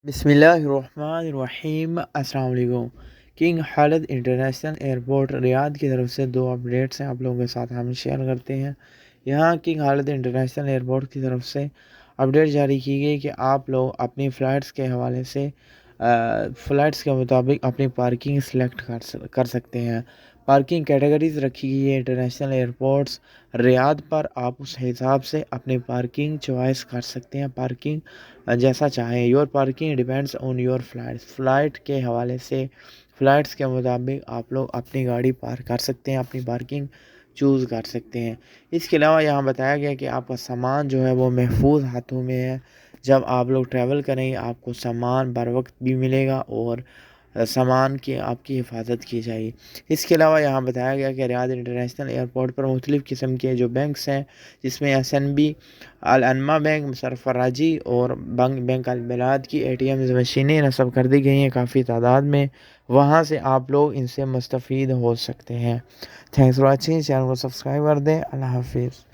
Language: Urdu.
بسم اللہ الرحمن الرحیم، السلام علیکم۔ کنگ خالد انٹرنیشنل ایئرپورٹ ریاض کی طرف سے 2 اپڈیٹس ہیں آپ لوگوں کے ساتھ ہم شیئر کرتے ہیں۔ یہاں کنگ خالد انٹرنیشنل ایئرپورٹ کی طرف سے اپڈیٹ جاری کی گئی کہ آپ لوگ اپنی فلائٹس کے حوالے سے فلائٹس کے مطابق اپنی پارکنگ سلیکٹ کر سکتے ہیں۔ پارکنگ کیٹیگریز رکھی گئی ہے انٹرنیشنل ایئرپورٹس ریاض پر، آپ اس حساب سے اپنی پارکنگ چوائس کر سکتے ہیں، پارکنگ جیسا چاہیں۔ Your parking depends on your flight کے حوالے سے فلائٹس کے مطابق آپ لوگ اپنی گاڑی پارک کر سکتے ہیں، اپنی پارکنگ چوز کر سکتے ہیں۔ اس کے علاوہ یہاں بتایا گیا کہ آپ کا سامان جو ہے وہ محفوظ ہاتھوں میں ہے۔ جب آپ لوگ ٹریول کریں گے آپ کو سامان بر وقت بھی ملے گا اور سامان کی آپ کی حفاظت کی جائے گی۔ اس کے علاوہ یہاں بتایا گیا کہ ریاض انٹرنیشنل ایئرپورٹ پر مختلف قسم کے جو بینکس ہیں، جس میں SNB، الانما بینک، سرفراجی اور بینک البلاد کی ATM مشینیں نصب کر دی گئی ہیں کافی تعداد میں، وہاں سے آپ لوگ ان سے مستفید ہو سکتے ہیں۔ تھینکس فار واچنگ، چینل کو سبسکرائب کر دیں۔ اللہ حافظ۔